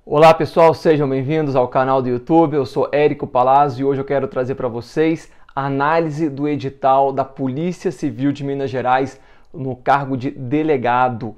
Olá pessoal, sejam bem-vindos ao canal do YouTube. Eu sou Érico Palazzo e hoje eu quero trazer para vocês a análise do edital da Polícia Civil de Minas Gerais no cargo de delegado.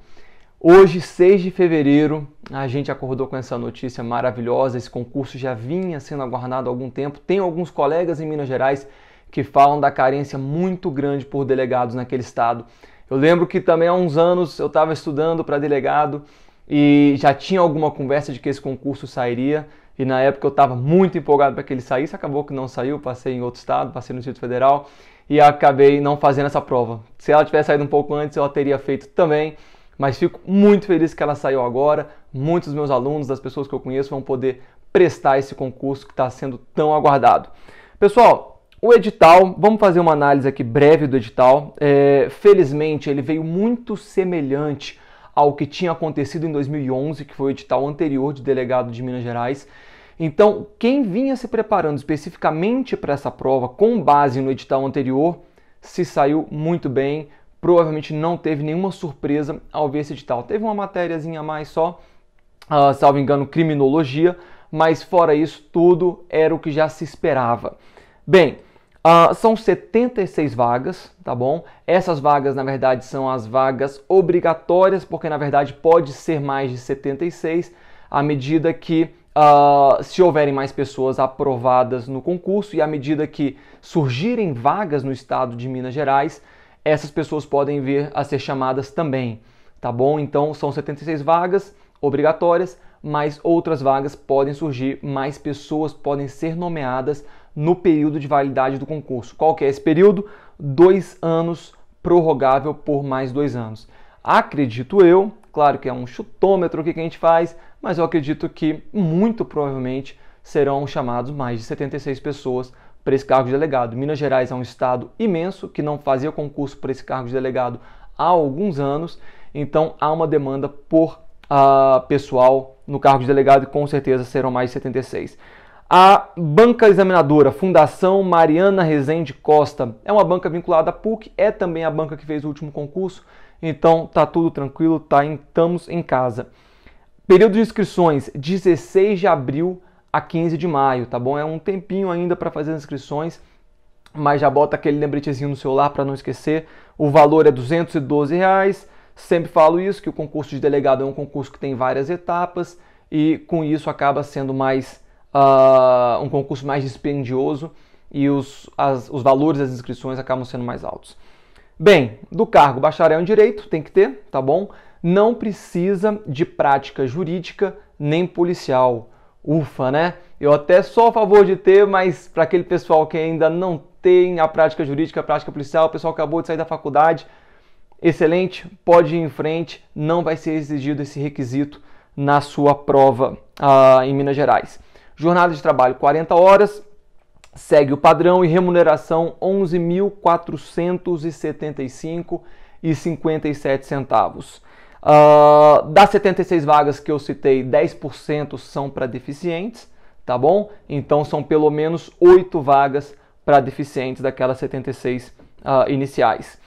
Hoje, 6 de fevereiro, a gente acordou com essa notícia maravilhosa. Esse concurso já vinha sendo aguardado há algum tempo. Tem alguns colegas em Minas Gerais que falam da carência muito grande por delegados naquele estado. Eu lembro que também há uns anos eu estava estudando para delegado e já tinha alguma conversa de que esse concurso sairia, e na época eu estava muito empolgado para que ele saísse. Acabou que não saiu, passei em outro estado, passei no Distrito Federal e acabei não fazendo essa prova. Se ela tivesse saído um pouco antes, eu a teria feito também, mas fico muito feliz que ela saiu agora. Muitos dos meus alunos, das pessoas que eu conheço, vão poder prestar esse concurso que está sendo tão aguardado. Pessoal, o edital, vamos fazer uma análise aqui breve do edital. Felizmente, ele veio muito semelhante ao que tinha acontecido em 2011, que foi o edital anterior de delegado de Minas Gerais. Então, quem vinha se preparando especificamente para essa prova com base no edital anterior, se saiu muito bem. Provavelmente não teve nenhuma surpresa ao ver esse edital. Teve uma matériazinha a mais só, salvo engano, criminologia, mas fora isso, tudo era o que já se esperava. Bem, são 76 vagas, tá bom? Essas vagas, na verdade, são as vagas obrigatórias, porque, na verdade, pode ser mais de 76, à medida que, se houverem mais pessoas aprovadas no concurso e à medida que surgirem vagas no estado de Minas Gerais, essas pessoas podem vir a ser chamadas também, tá bom? Então, são 76 vagas obrigatórias, mas outras vagas podem surgir, mais pessoas podem ser nomeadas no período de validade do concurso. Qual que é esse período? 2 anos, prorrogável por mais 2 anos. Acredito eu, claro que é um chutômetro aqui que a gente faz, mas eu acredito que muito provavelmente serão chamados mais de 76 pessoas para esse cargo de delegado. Minas Gerais é um estado imenso que não fazia concurso para esse cargo de delegado há alguns anos, então há uma demanda por pessoal no cargo de delegado e com certeza serão mais de 76. A banca examinadora Fundação Mariana Rezende Costa é uma banca vinculada à PUC, é também a banca que fez o último concurso, então tá tudo tranquilo, estamos em casa. Período de inscrições, 16 de abril a 15 de maio, tá bom? É um tempinho ainda para fazer as inscrições, mas já bota aquele lembretezinho no celular para não esquecer. O valor é R$ 212, sempre falo isso, que o concurso de delegado é um concurso que tem várias etapas e com isso acaba sendo mais um concurso mais dispendioso e os valores das inscrições acabam sendo mais altos. Bem, do cargo, bacharel em Direito, tem que ter, tá bom? Não precisa de prática jurídica nem policial. Ufa, né? Eu até sou a favor de ter, mas para aquele pessoal que ainda não tem a prática jurídica, a prática policial, o pessoal acabou de sair da faculdade, excelente, pode ir em frente, não vai ser exigido esse requisito na sua prova em Minas Gerais. Jornada de trabalho 40 horas, segue o padrão, e remuneração R$ 11.475,57. Das 76 vagas que eu citei, 10% são para deficientes, tá bom? Então são pelo menos 8 vagas para deficientes daquelas 76 iniciais.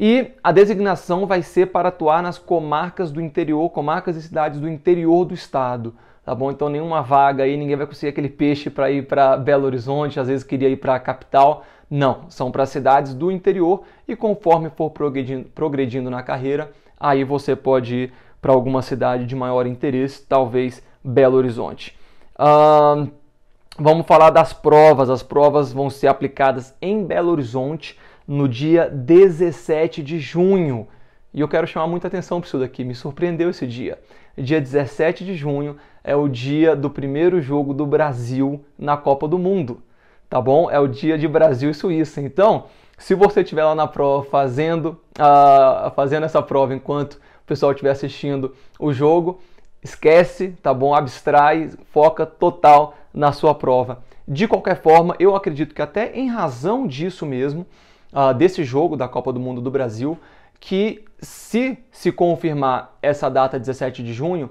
E a designação vai ser para atuar nas comarcas do interior, comarcas e cidades do interior do estado. Tá bom? Então nenhuma vaga aí, ninguém vai conseguir aquele peixe para ir para Belo Horizonte, às vezes queria ir para a capital. Não, são para cidades do interior e conforme for progredindo na carreira, aí você pode ir para alguma cidade de maior interesse, talvez Belo Horizonte. Vamos falar das provas. As provas vão ser aplicadas em Belo Horizonte no dia 17 de junho. E eu quero chamar muita atenção para isso daqui, me surpreendeu esse dia. Dia 17 de junho é o dia do primeiro jogo do Brasil na Copa do Mundo, tá bom? É o dia de Brasil e Suíça. Então, se você estiver lá na prova fazendo essa prova enquanto o pessoal estiver assistindo o jogo, esquece, tá bom? Abstrai, foca total na sua prova. De qualquer forma, eu acredito que até em razão disso mesmo, desse jogo da Copa do Mundo do Brasil, que se confirmar essa data 17 de junho,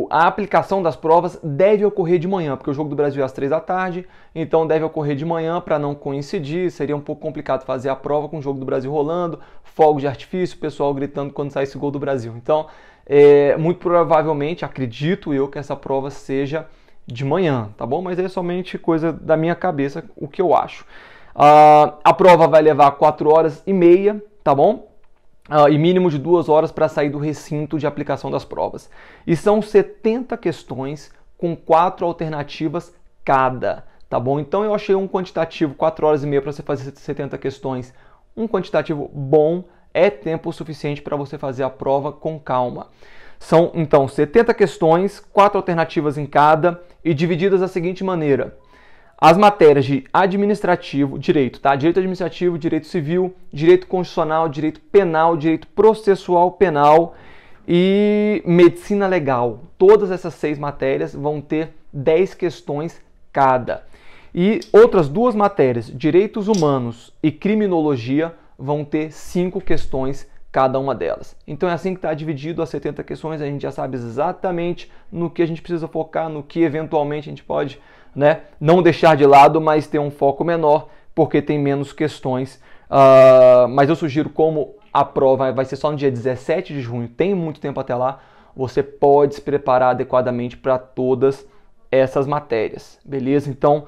a aplicação das provas deve ocorrer de manhã, porque o jogo do Brasil é às 3 da tarde, então deve ocorrer de manhã para não coincidir. Seria um pouco complicado fazer a prova com o jogo do Brasil rolando, fogos de artifício, pessoal gritando quando sai esse gol do Brasil. Então muito provavelmente, acredito eu, que essa prova seja de manhã, tá bom? Mas é somente coisa da minha cabeça, o que eu acho. A prova vai levar 4h30, tá bom? E mínimo de 2 horas para sair do recinto de aplicação das provas. E são 70 questões com 4 alternativas cada, tá bom? Então eu achei um quantitativo, 4h30 para você fazer 70 questões, um quantitativo bom, é tempo suficiente para você fazer a prova com calma. São, então, 70 questões, 4 alternativas em cada e divididas da seguinte maneira. As matérias de administrativo, direito, tá? Direito administrativo, direito civil, direito constitucional, direito penal, direito processual penal e medicina legal. Todas essas 6 matérias vão ter 10 questões cada. E outras 2 matérias, direitos humanos e criminologia, vão ter 5 questões cada uma delas. Então é assim que está dividido as 70 questões, a gente já sabe exatamente no que a gente precisa focar, no que eventualmente a gente pode, né, não deixar de lado, mas ter um foco menor, porque tem menos questões. Mas eu sugiro, como a prova vai ser só no dia 17 de junho, tem muito tempo até lá, você pode se preparar adequadamente para todas essas matérias, beleza? Então,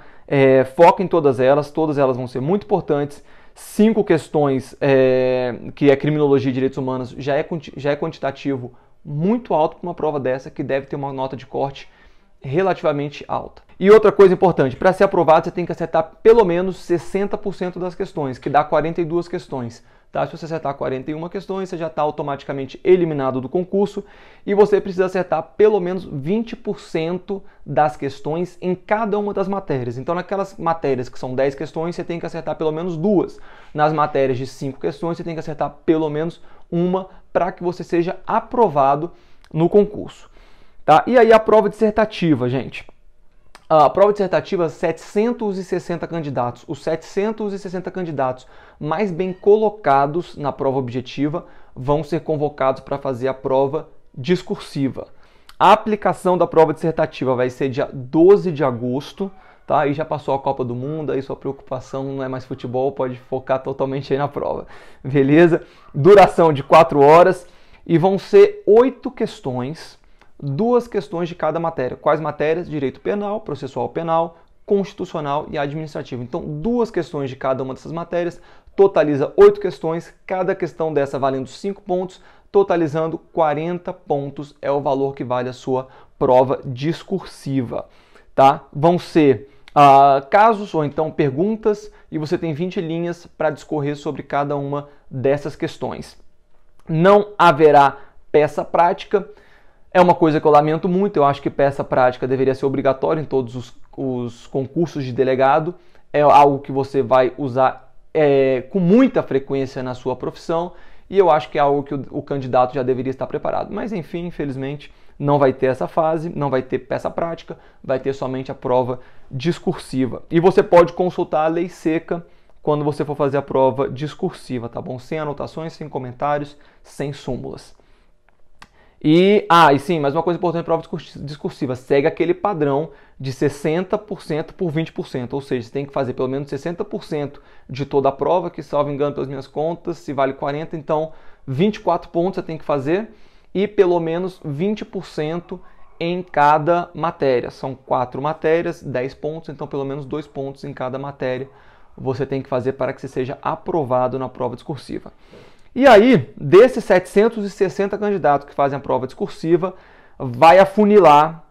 foca em todas elas vão ser muito importantes. 5 questões, que é criminologia e direitos humanos, já é quantitativo muito alto para uma prova dessa, que deve ter uma nota de corte relativamente alta. E outra coisa importante, para ser aprovado você tem que acertar pelo menos 60% das questões, que dá 42 questões. Tá? Se você acertar 41 questões, você já está automaticamente eliminado do concurso e você precisa acertar pelo menos 20% das questões em cada uma das matérias. Então, naquelas matérias que são 10 questões, você tem que acertar pelo menos 2. Nas matérias de 5 questões, você tem que acertar pelo menos uma para que você seja aprovado no concurso. Tá? E aí a prova dissertativa, gente. A prova dissertativa, 760 candidatos. Os 760 candidatos mais bem colocados na prova objetiva vão ser convocados para fazer a prova discursiva. A aplicação da prova dissertativa vai ser dia 12 de agosto. Tá? Aí já passou a Copa do Mundo, aí sua preocupação não é mais futebol, pode focar totalmente aí na prova. Beleza? Duração de 4 horas e vão ser 8 questões. 2 questões de cada matéria. Quais matérias? Direito penal, processual penal, constitucional e administrativo. Então, 2 questões de cada uma dessas matérias, totaliza 8 questões, cada questão dessa valendo 5 pontos, totalizando 40 pontos é o valor que vale a sua prova discursiva. Tá? Vão ser casos ou então perguntas e você tem 20 linhas para discorrer sobre cada uma dessas questões. Não haverá peça prática. É uma coisa que eu lamento muito, eu acho que peça prática deveria ser obrigatória em todos os concursos de delegado. É algo que você vai usar com muita frequência na sua profissão e eu acho que é algo que o candidato já deveria estar preparado. Mas enfim, infelizmente, não vai ter essa fase, não vai ter peça prática, vai ter somente a prova discursiva. E você pode consultar a lei seca quando você for fazer a prova discursiva, tá bom? Sem anotações, sem comentários, sem súmulas. E sim, mais uma coisa importante para a prova discursiva, segue aquele padrão de 60% por 20%, ou seja, você tem que fazer pelo menos 60% de toda a prova, que salvo engano pelas minhas contas, se vale 40, então 24 pontos você tem que fazer e pelo menos 20% em cada matéria. São 4 matérias, 10 pontos, então pelo menos 2 pontos em cada matéria você tem que fazer para que você seja aprovado na prova discursiva. E aí, desses 760 candidatos que fazem a prova discursiva, vai afunilar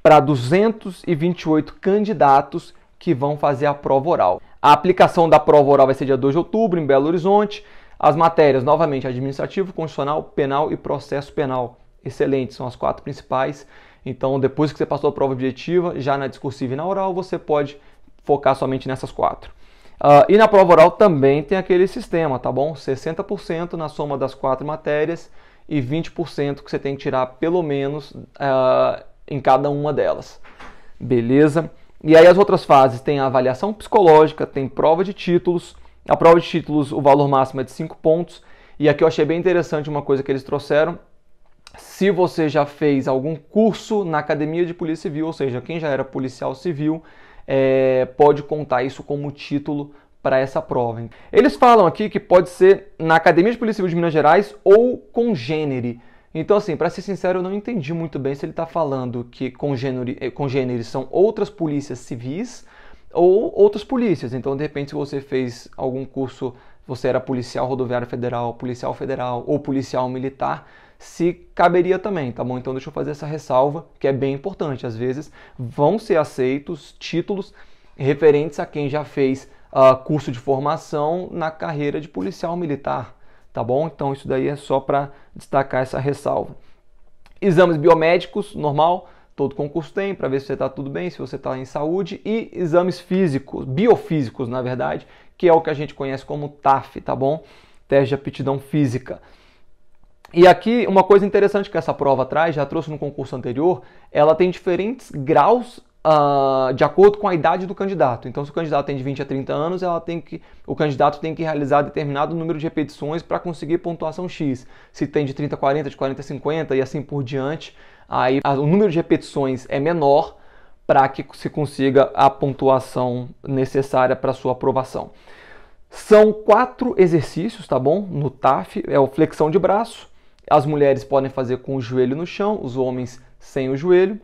para 228 candidatos que vão fazer a prova oral. A aplicação da prova oral vai ser dia 2 de outubro, em Belo Horizonte. As matérias, novamente, administrativo, constitucional, penal e processo penal. Excelente, são as 4 principais. Então, depois que você passou a prova objetiva, já na discursiva e na oral, você pode focar somente nessas 4. E na prova oral também tem aquele sistema, tá bom? 60% na soma das 4 matérias e 20% que você tem que tirar pelo menos em cada uma delas. Beleza? E aí as outras fases tem a avaliação psicológica, tem prova de títulos. A prova de títulos, o valor máximo é de 5 pontos. E aqui eu achei bem interessante uma coisa que eles trouxeram. Se você já fez algum curso na Academia de Polícia Civil, ou seja, quem já era policial civil, pode contar isso como título para essa prova. Eles falam aqui que pode ser na Academia de Polícia Civil de Minas Gerais ou congênere. Então, assim, para ser sincero, eu não entendi muito bem se ele está falando que congêneres são outras polícias civis ou outras polícias. Então, de repente, se você fez algum curso, você era policial rodoviário federal ou policial militar, se caberia também, tá bom? Então, deixa eu fazer essa ressalva, que é bem importante. Às vezes, vão ser aceitos títulos referentes a quem já fez curso de formação na carreira de policial militar. Tá bom? Então isso daí é só para destacar essa ressalva. Exames biomédicos, normal, todo concurso tem, para ver se você está tudo bem, se você está em saúde. E exames físicos, biofísicos, na verdade, que é o que a gente conhece como TAF, tá bom? Teste de aptidão física. E aqui, uma coisa interessante que essa prova traz, já trouxe no concurso anterior, ela tem diferentes graus de acordo com a idade do candidato. Então, se o candidato tem de 20 a 30 anos, o candidato tem que realizar determinado número de repetições para conseguir pontuação X. Se tem de 30 a 40, de 40 a 50 e assim por diante, aí o número de repetições é menor para que se consiga a pontuação necessária para sua aprovação. São 4 exercícios, tá bom? No TAF, é o flexão de braço. As mulheres podem fazer com o joelho no chão, os homens sem o joelho.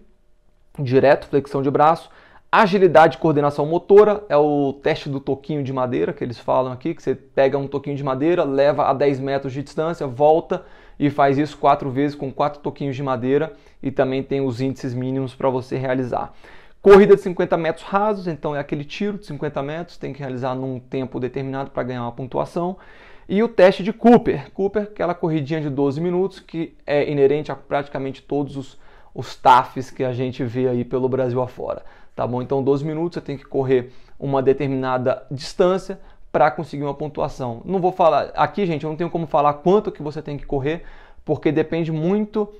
Direto, flexão de braço. Agilidade e coordenação motora é o teste do toquinho de madeira que eles falam aqui, que você pega um toquinho de madeira, leva a 10 metros de distância, volta e faz isso 4 vezes com 4 toquinhos de madeira, e também tem os índices mínimos para você realizar. Corrida de 50 metros rasos, então é aquele tiro de 50 metros, tem que realizar num tempo determinado para ganhar uma pontuação. E o teste de Cooper, aquela corridinha de 12 minutos que é inerente a praticamente todos os TAFs que a gente vê aí pelo Brasil afora, tá bom? Então 12 minutos você tem que correr uma determinada distância para conseguir uma pontuação. Não vou falar, aqui gente, eu não tenho como falar quanto que você tem que correr, porque depende muito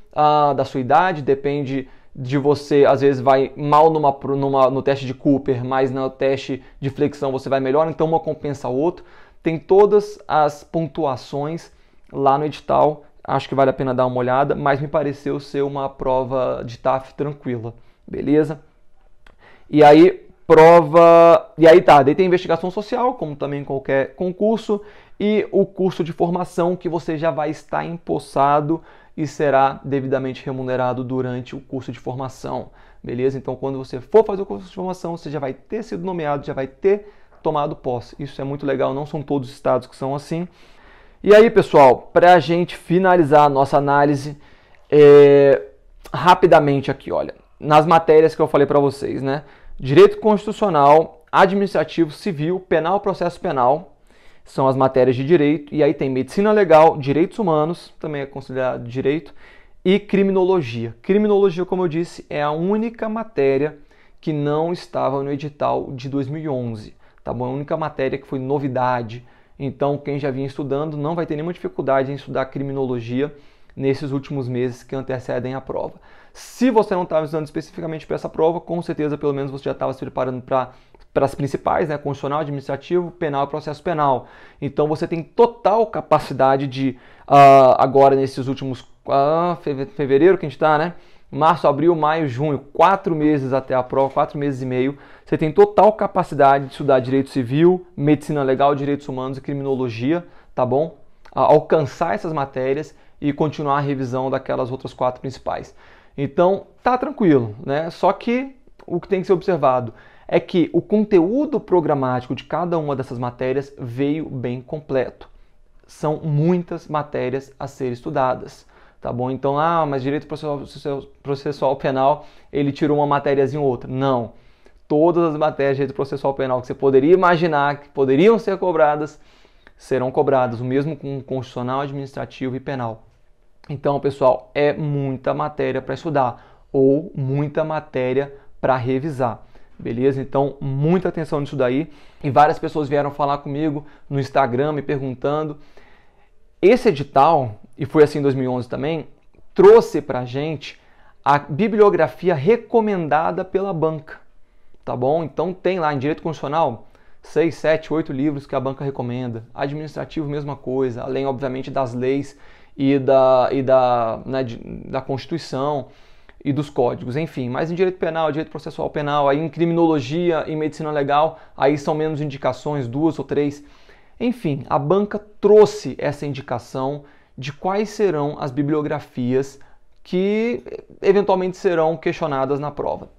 da sua idade, depende de você, às vezes vai mal no teste de Cooper, mas no teste de flexão você vai melhor, então uma compensa a outra. Tem todas as pontuações lá no edital. Acho que vale a pena dar uma olhada, mas me pareceu ser uma prova de TAF tranquila, beleza? E aí, daí tem investigação social, como também qualquer concurso, e o curso de formação que você já vai estar empossado e será devidamente remunerado durante o curso de formação, beleza? Então, quando você for fazer o curso de formação, você já vai ter sido nomeado, já vai ter tomado posse. Isso é muito legal, não são todos os estados que são assim. E aí, pessoal, para a gente finalizar a nossa análise, rapidamente aqui, olha, nas matérias que eu falei para vocês, né? Direito Constitucional, Administrativo, Civil, Penal, Processo Penal, são as matérias de direito. E aí tem Medicina Legal, Direitos Humanos, também é considerado direito, e Criminologia. Criminologia, como eu disse, é a única matéria que não estava no edital de 2011, tá bom? A única matéria que foi novidade. Então, quem já vinha estudando não vai ter nenhuma dificuldade em estudar criminologia nesses últimos meses que antecedem a prova. Se você não estava estudando especificamente para essa prova, com certeza, pelo menos, você já estava se preparando para as principais, né? Constitucional, administrativo, penal e processo penal. Então, você tem total capacidade de, agora, nesses últimos... fevereiro que a gente está, né? Março, abril, maio, junho, 4 meses até a prova, 4 meses e meio, você tem total capacidade de estudar direito civil, medicina legal, direitos humanos e criminologia, tá bom? Alcançar essas matérias e continuar a revisão daquelas outras 4 principais. Então, tá tranquilo, né? Só que o que tem que ser observado é que o conteúdo programático de cada uma dessas matérias veio bem completo. São muitas matérias a serem estudadas. Tá bom? Então, mas direito processual penal, ele tirou uma matériazinha ou outra. Não. Todas as matérias de direito processual penal que você poderia imaginar que poderiam ser cobradas, serão cobradas. O mesmo com constitucional, administrativo e penal. Então, pessoal, é muita matéria para estudar ou muita matéria para revisar. Beleza? Então, muita atenção nisso daí. E várias pessoas vieram falar comigo no Instagram me perguntando. Esse edital, e foi assim em 2011 também, trouxe para a gente a bibliografia recomendada pela banca, tá bom? Então tem lá em Direito Constitucional 6, 7, 8 livros que a banca recomenda. Administrativo, mesma coisa, além, obviamente, das leis e da Constituição e dos códigos, enfim. Mas em Direito Penal, Direito Processual Penal, aí em Criminologia e Medicina Legal, aí são menos indicações, 2 ou 3. Enfim, a banca trouxe essa indicação de quais serão as bibliografias que eventualmente serão questionadas na prova.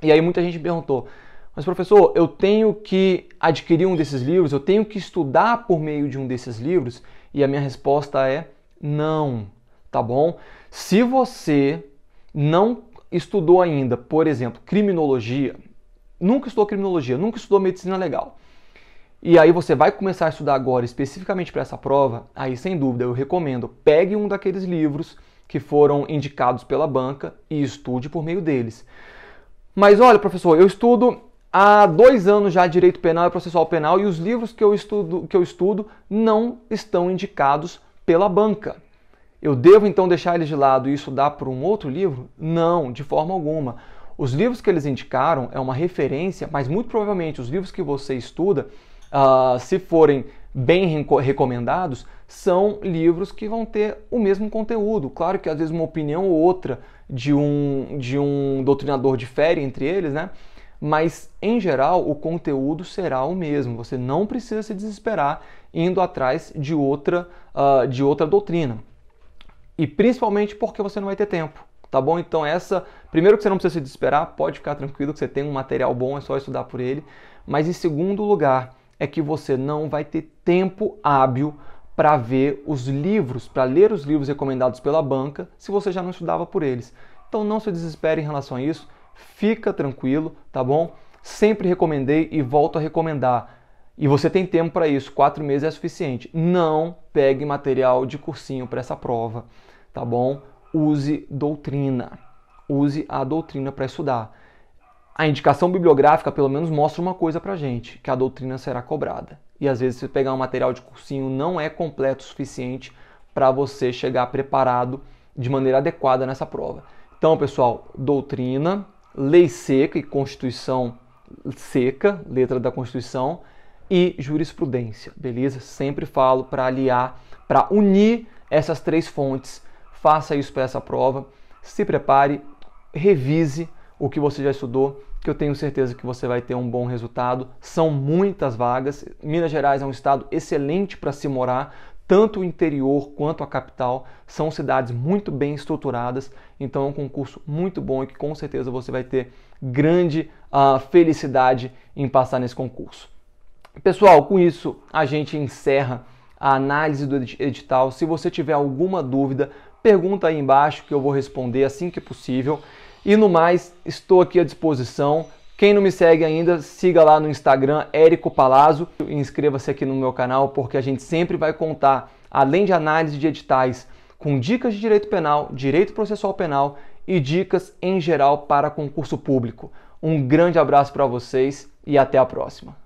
E aí muita gente perguntou, mas professor, eu tenho que adquirir um desses livros, eu tenho que estudar por meio de um desses livros? E a minha resposta é não, tá bom? Se você não estudou ainda, por exemplo, criminologia, nunca estudou criminologia, nunca estudou medicina legal, e aí você vai começar a estudar agora especificamente para essa prova, aí sem dúvida eu recomendo, pegue um daqueles livros que foram indicados pela banca e estude por meio deles. Mas olha, professor, eu estudo há 2 anos já Direito Penal e Processual Penal e os livros que eu estudo não estão indicados pela banca. Eu devo então deixar eles de lado e estudar por um outro livro? Não, de forma alguma. Os livros que eles indicaram é uma referência, mas muito provavelmente os livros que você estuda, se forem bem recomendados, são livros que vão ter o mesmo conteúdo. Claro que às vezes uma opinião ou outra de um doutrinador difere entre eles, né? Mas, em geral, o conteúdo será o mesmo. Você não precisa se desesperar indo atrás de outra doutrina. E principalmente porque você não vai ter tempo, tá bom? Então primeiro que você não precisa se desesperar, pode ficar tranquilo que você tem um material bom, é só estudar por ele. Mas em segundo lugar, é que você não vai ter tempo hábil para ver os livros, para ler os livros recomendados pela banca, se você já não estudava por eles. Então não se desespere em relação a isso. Fica tranquilo, tá bom? Sempre recomendei e volto a recomendar. E você tem tempo para isso, 4 meses é suficiente. Não pegue material de cursinho para essa prova, tá bom? Use doutrina. Use a doutrina para estudar. A indicação bibliográfica pelo menos mostra uma coisa pra gente, que a doutrina será cobrada. E às vezes se pegar um material de cursinho não é completo o suficiente para você chegar preparado de maneira adequada nessa prova. Então, pessoal, doutrina, lei seca e Constituição seca, letra da Constituição, e jurisprudência, beleza? Sempre falo para aliar, para unir essas 3 fontes. Faça isso para essa prova. Se prepare, revise o que você já estudou, que eu tenho certeza que você vai ter um bom resultado. São muitas vagas. Minas Gerais é um estado excelente para se morar, tanto o interior quanto a capital. São cidades muito bem estruturadas, então é um concurso muito bom e que com certeza você vai ter grande felicidade em passar nesse concurso. Pessoal, com isso a gente encerra a análise do edital. Se você tiver alguma dúvida, pergunta aí embaixo que eu vou responder assim que possível. E no mais, estou aqui à disposição. Quem não me segue ainda, siga lá no Instagram, Érico Palazzo, e inscreva-se aqui no meu canal, porque a gente sempre vai contar, além de análise de editais, com dicas de direito penal, direito processual penal e dicas em geral para concurso público. Um grande abraço para vocês e até a próxima.